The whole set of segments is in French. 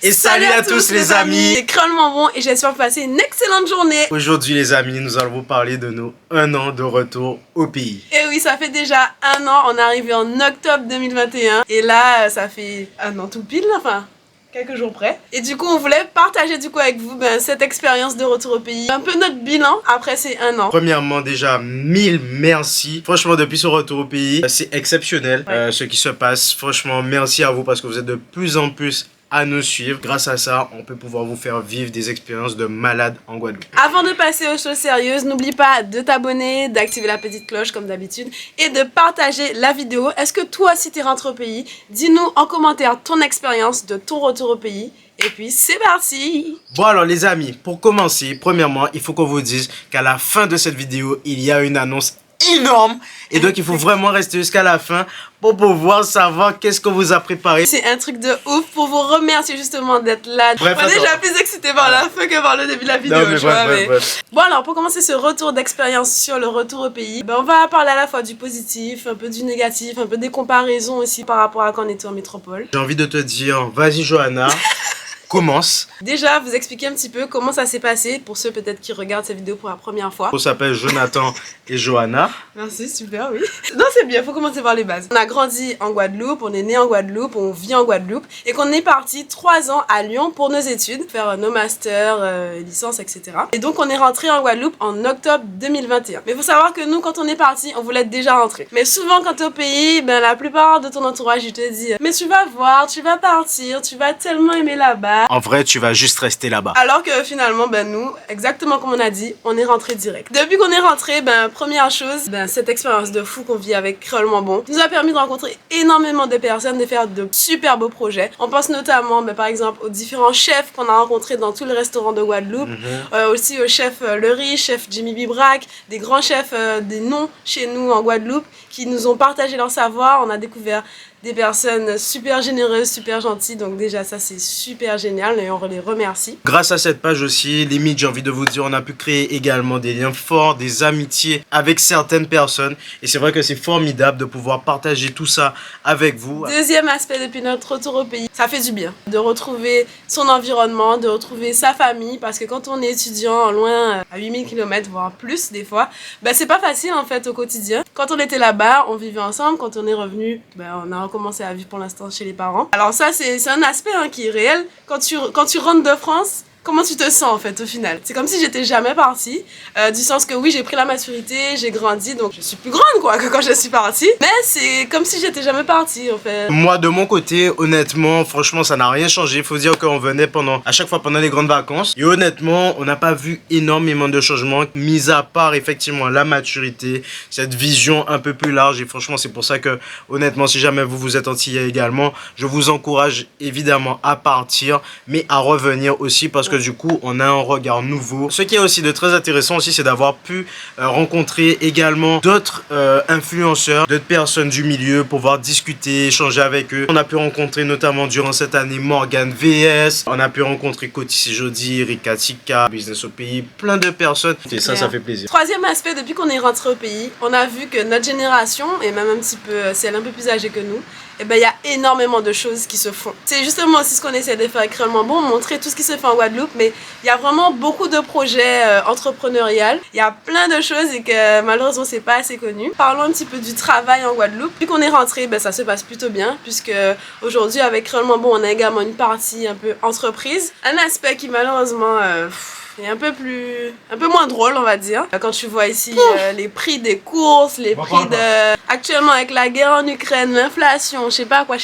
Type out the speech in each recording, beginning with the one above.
Et salut à tous les amis. C'est crânement bon et j'espère que vous passez une excellente journée. Aujourd'hui les amis, nous allons vous parler de nos 1 an de retour au pays. Et oui, ça fait déjà 1 an, on est arrivé en octobre 2021. Et là, ça fait 1 an tout pile, enfin... quelques jours près. Et du coup, on voulait partager avec vous cette expérience de retour au pays. Un peu notre bilan après ces 1 an. Premièrement, déjà, 1000 merci. Franchement, depuis ce retour au pays, c'est exceptionnel ce qui se passe. Franchement, merci à vous parce que vous êtes de plus en plus à nous suivre. Grâce à ça, on peut pouvoir vous faire vivre des expériences de malade en Guadeloupe. Avant de passer aux choses sérieuses, n'oublie pas de t'abonner, d'activer la petite cloche comme d'habitude et de partager la vidéo. Est-ce que toi, si tu es rentré au pays, dis-nous en commentaire ton expérience de ton retour au pays. Et puis c'est parti! Bon alors les amis, pour commencer, premièrement, il faut qu'on vous dise qu'à la fin de cette vidéo, il y a une annonce énorme. Et donc il faut vraiment rester jusqu'à la fin pour pouvoir savoir qu'est-ce qu'on vous a préparé. C'est un truc de ouf pour vous remercier justement d'être là. Bref, on est déjà plus excité par la fin que par le début de la vidéo. Non, mais bref. Bon alors pour commencer ce retour d'expérience sur le retour au pays, on va parler à la fois du positif, un peu du négatif, un peu des comparaisons aussi par rapport à quand on était en métropole. J'ai envie de te dire, vas-y Johanna. Commence. Déjà, vous expliquer un petit peu comment ça s'est passé pour ceux peut-être qui regardent cette vidéo pour la première fois. On s'appelle Jonathan et Johanna. Merci, super, oui. Non, c'est bien, faut commencer par les bases. On a grandi en Guadeloupe, on est né en Guadeloupe, on vit en Guadeloupe et qu'on est parti 3 ans à Lyon pour nos études, faire nos masters, licences, etc. Et donc, on est rentré en Guadeloupe en octobre 2021. Mais il faut savoir que nous, quand on est parti, on voulait déjà rentrer. Mais souvent, quand t'es au pays, la plupart de ton entourage, il te dit « Mais tu vas voir, tu vas partir, tu vas tellement aimer là-bas. » En vrai, tu vas juste rester là-bas. Alors que finalement, nous, exactement comme on a dit, on est rentré direct. Depuis qu'on est rentré, première chose, cette expérience de fou qu'on vit avec Creulement Bon nous a permis de rencontrer énormément de personnes, de faire de super beaux projets. On pense notamment, par exemple, aux différents chefs qu'on a rencontrés dans tous les restaurants de Guadeloupe, aussi au chef Le Riche, chef Jimmy Bibrac, des grands chefs, des noms chez nous en Guadeloupe qui nous ont partagé leur savoir. On a découvert des personnes super généreuses, super gentilles, donc déjà ça c'est super génial et on les remercie. Grâce à cette page aussi, limite j'ai envie de vous dire, on a pu créer également des liens forts, des amitiés avec certaines personnes et c'est vrai que c'est formidable de pouvoir partager tout ça avec vous. Deuxième aspect depuis notre retour au pays, ça fait du bien de retrouver son environnement, de retrouver sa famille parce que quand on est étudiant loin à 8000 km voire plus des fois, c'est pas facile en fait au quotidien. Quand on était là-bas, on vivait ensemble, quand on est revenu, on a commencer à vivre pour l'instant chez les parents. Alors ça c'est un aspect qui est réel. Quand tu rentres de France, comment tu te sens en fait au final? C'est comme si j'étais jamais partie, du sens que oui j'ai pris la maturité, j'ai grandi donc je suis plus grande que quand je suis partie, mais c'est comme si j'étais jamais partie en fait. Moi de mon côté honnêtement franchement ça n'a rien changé, il faut dire qu'on venait à chaque fois pendant les grandes vacances et honnêtement on n'a pas vu énormément de changements mis à part effectivement la maturité, cette vision un peu plus large et franchement c'est pour ça que honnêtement si jamais vous êtes antillais également, je vous encourage évidemment à partir mais à revenir aussi parce que du coup on a un regard nouveau. Ce qui est aussi de très intéressant aussi c'est d'avoir pu rencontrer également d'autres influenceurs, d'autres personnes du milieu, pouvoir discuter, échanger avec eux. On a pu rencontrer notamment durant cette année Morgan VS, on a pu rencontrer Coty Jody, Rika Tika, Business au pays, plein de personnes et ça fait plaisir. Troisième aspect, depuis qu'on est rentré au pays, on a vu que notre génération et même un petit peu celle un peu plus âgée que nous, il y a énormément de choses qui se font. C'est justement aussi ce qu'on essaie de faire avec Creulement Bon, montrer tout ce qui se fait en Guadeloupe, mais il y a vraiment beaucoup de projets entrepreneuriales. Il y a plein de choses et que malheureusement c'est pas assez connu. Parlons un petit peu du travail en Guadeloupe. Depuis qu'on est rentré, ça se passe plutôt bien, puisque aujourd'hui avec Creulement Bon, on a également une partie un peu entreprise. Un aspect qui malheureusement... est un peu moins drôle on va dire. Quand tu vois ici les prix des courses, les prix de... Actuellement avec la guerre en Ukraine, l'inflation, je sais pas quoi,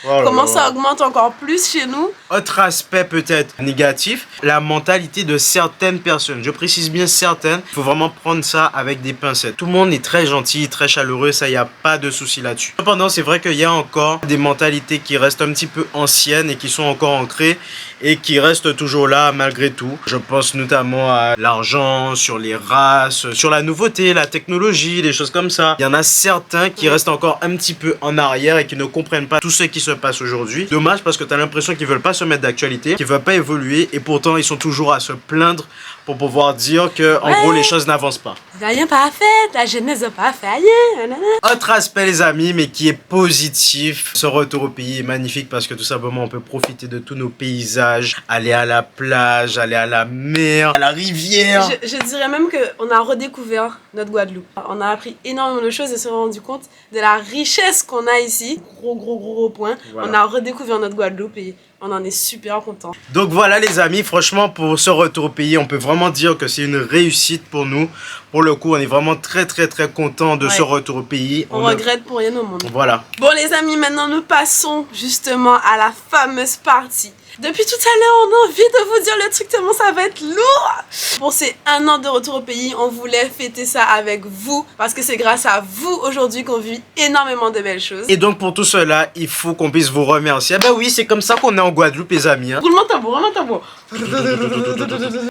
comment ça augmente encore plus chez nous. Autre aspect peut-être négatif, la mentalité de certaines personnes. Je précise bien certaines, il faut vraiment prendre ça avec des pincettes. Tout le monde est très gentil, très chaleureux, ça y a pas de souci là-dessus. Cependant c'est vrai qu'il y a encore des mentalités qui restent un petit peu anciennes et qui sont encore ancrées et qui restent toujours là malgré tout. Je pense notamment à l'argent, sur les races, sur la nouveauté, la technologie, des choses comme ça. Il y en a certains qui restent encore un petit peu en arrière et qui ne comprennent pas tout ce qui se passe aujourd'hui. Dommage parce que tu as l'impression qu'ils veulent pas se mettre d'actualité, qu'ils veulent pas évoluer et pourtant ils sont toujours à se plaindre pour pouvoir dire que en gros les choses n'avancent pas. Rien pas fait, la jeunesse n'a pas fait rien. Autre aspect les amis, mais qui est positif, ce retour au pays est magnifique parce que tout simplement on peut profiter de tous nos paysages, aller à la plage, aller à la mer, à la rivière. Je dirais même qu'on a redécouvert notre Guadeloupe. On a appris énormément de choses et s'est rendu compte de la richesse qu'on a ici. Gros point. Voilà. On a redécouvert notre Guadeloupe et on en est super content. Donc voilà les amis, franchement pour ce retour au pays, on peut vraiment dire que c'est une réussite pour nous. Pour le coup, on est vraiment très content de ce retour au pays. On regrette pour rien au monde. Voilà. Bon les amis, maintenant nous passons justement à la fameuse partie. Depuis tout à l'heure, on a envie de vous dire le truc tellement ça va être lourd. Pour ces 1 an de retour au pays, on voulait fêter ça avec vous parce que c'est grâce à vous aujourd'hui qu'on vit énormément de belles choses. Et donc pour tout cela, il faut qu'on puisse vous remercier. Ah bah oui, c'est comme ça qu'on est en Guadeloupe les amis. Hein. Roulement tambour.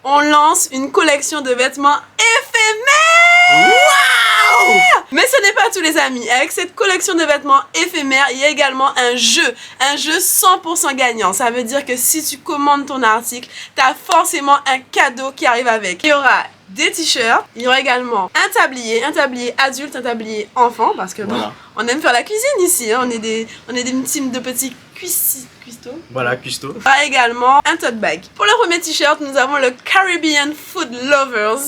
On lance une collection de vêtements éphémères. Waouh! Mais ce n'est pas tous les amis. Avec cette collection de vêtements éphémères, il y a également un jeu 100% gagnant. Ça veut dire que si tu commandes ton article, tu as forcément un cadeau qui arrive avec. Il y aura des t-shirts, il y aura également un tablier adulte, un tablier enfant, parce que bon, on aime faire la cuisine ici, hein. on est des teams de petits cuistots. Voilà, cuistot. Il y aura également un tote bag. Pour le premier t-shirt, nous avons le Caribbean Food Lovers.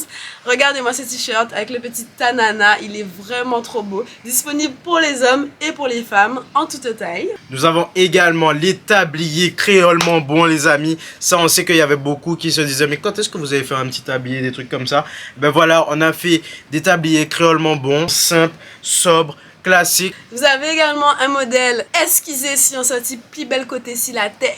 Regardez-moi ce t-shirt avec le petit tanana, il est vraiment trop beau. Disponible pour les hommes et pour les femmes en toute taille. Nous avons également les tabliers créolement bons les amis. Ça on sait qu'il y avait beaucoup qui se disaient mais quand est-ce que vous avez fait un petit tablier, des trucs comme ça. Ben voilà, on a fait des tabliers créolement bons, simples, sobres, classiques. Vous avez également un modèle esquissé si on sortit plus belle côté si la terre.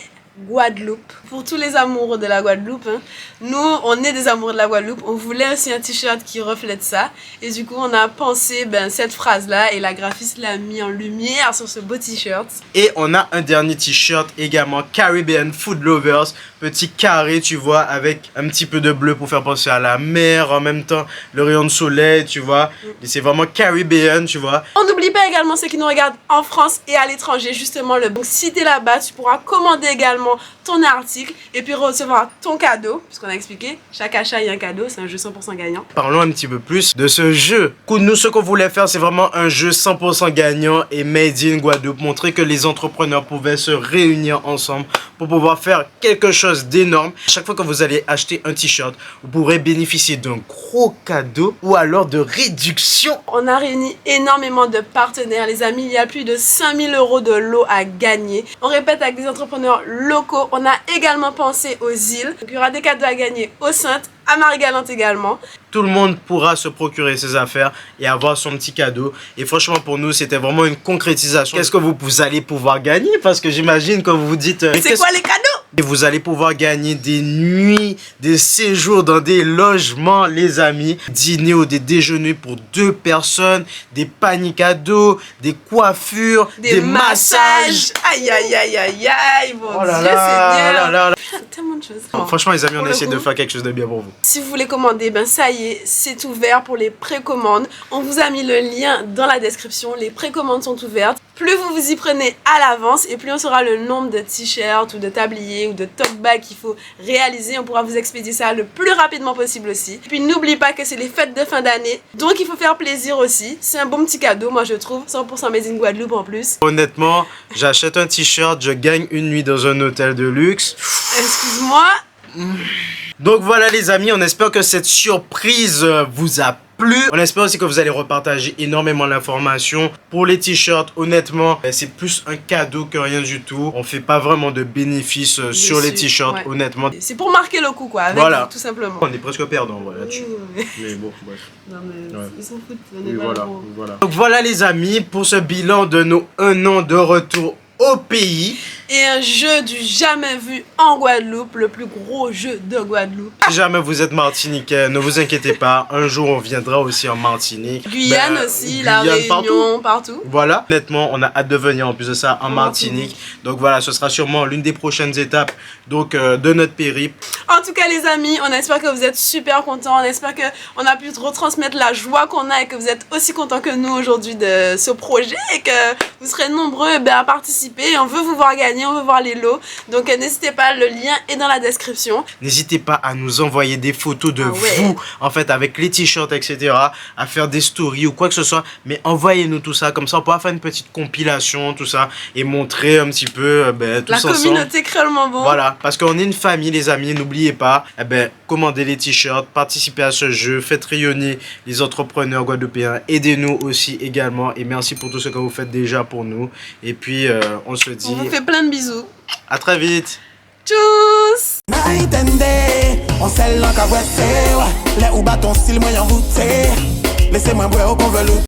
Guadeloupe. Pour tous les amoureux de la Guadeloupe, hein. Nous, on est des amoureux de la Guadeloupe. On voulait aussi un t-shirt qui reflète ça. Et du coup, on a pensé cette phrase-là et la graphiste l'a mis en lumière sur ce beau t-shirt. Et on a un dernier t-shirt également, Caribbean Food Lovers. Petit carré, tu vois, avec un petit peu de bleu pour faire penser à la mer. En même temps, le rayon de soleil, tu vois. Et c'est vraiment Caribbean, tu vois. On n'oublie pas également ceux qui nous regardent en France et à l'étranger, justement. Donc, si t'es là-bas, tu pourras commander également ton article et puis recevoir ton cadeau, puisqu'on a expliqué, chaque achat il y a un cadeau, c'est un jeu 100% gagnant. Parlons un petit peu plus de ce jeu. Nous, ce qu'on voulait faire, c'est vraiment un jeu 100% gagnant et made in Guadeloupe. Montrer que les entrepreneurs pouvaient se réunir ensemble pour pouvoir faire quelque chose d'énorme. Chaque fois que vous allez acheter un t-shirt, vous pourrez bénéficier d'un gros cadeau ou alors de réduction. On a réuni énormément de partenaires, les amis. Il y a plus de 5000 € de lot à gagner. On répète avec des entrepreneurs locaux. On a également pensé aux îles. Donc, il y aura des cadeaux à gagner aux Saintes, à Marie-Galante également. Tout le monde pourra se procurer ses affaires et avoir son petit cadeau. Et franchement, pour nous, c'était vraiment une concrétisation. Qu'est-ce que vous allez pouvoir gagner? Parce que j'imagine que vous vous dites... c'est quoi les cadeaux? Et vous allez pouvoir gagner des nuits, des séjours dans des logements, les amis. Dîner ou des déjeuners pour 2 personnes, des paniers cadeaux, des coiffures, des massages. Aïe, aïe, aïe, aïe, aïe, mon Oh là Dieu là, Seigneur. Tellement de choses. Bon, franchement, les amis, on a essayé de faire quelque chose de bien pour vous. Si vous voulez commander, ça y est, c'est ouvert pour les précommandes. On vous a mis le lien dans la description. Les précommandes sont ouvertes. Plus vous vous y prenez à l'avance et plus on saura le nombre de t-shirts ou de tabliers ou de tote bags qu'il faut réaliser. On pourra vous expédier ça le plus rapidement possible aussi. Et puis n'oublie pas que c'est les fêtes de fin d'année, donc il faut faire plaisir aussi. C'est un bon petit cadeau, moi je trouve, 100% made in Guadeloupe en plus. Honnêtement, j'achète un t-shirt, je gagne une nuit dans un hôtel de luxe. Excuse-moi. Donc voilà les amis, on espère que cette surprise vous a plu. On espère aussi que vous allez repartager énormément l'information. Pour les t-shirts, honnêtement, c'est plus un cadeau que rien du tout. On fait pas vraiment de bénéfices sur les t-shirts, honnêtement. C'est pour marquer le coup, quoi, avec voilà. Tout simplement. On est presque perdant là-dessus. Mais bon, bref. Non mais ils s'en foutent. Oui, voilà. Donc voilà les amis, pour ce bilan de nos 1 an de retour au pays. Et un jeu du jamais vu en Guadeloupe, le plus gros jeu de Guadeloupe. Si jamais vous êtes martiniquais, ne vous inquiétez pas, un jour on viendra aussi en Martinique. Guyane aussi, La Réunion, partout. Voilà, honnêtement, on a hâte de venir en plus de ça en Martinique. Donc voilà, ce sera sûrement l'une des prochaines étapes de notre périple. En tout cas les amis, on espère que vous êtes super contents, on espère qu'on a pu retransmettre la joie qu'on a et que vous êtes aussi contents que nous aujourd'hui de ce projet et que vous serez nombreux à participer participer. On veut vous voir gagner, on veut voir les lots. Donc n'hésitez pas, le lien est dans la description. N'hésitez pas à nous envoyer des photos de vous, en fait, avec les t-shirts, etc. À faire des stories ou quoi que ce soit. Mais envoyez-nous tout ça, comme ça on pourra faire une petite compilation, tout ça, et montrer un petit peu tous ensemble. La communauté Cruellement Bon. Voilà, parce qu'on est une famille, les amis. N'oubliez pas, commandez les t-shirts, participez à ce jeu, faites rayonner les entrepreneurs guadeloupéens. Aidez-nous aussi également. Et merci pour tout ce que vous faites déjà pour nous. Et puis, on se dit... On vous fait plein de bisous. À très vite. Tchuss. Night and day, on sait l'encre à ouais, les ou bâton style moyen voûté. Laissez-moi boire au convelu.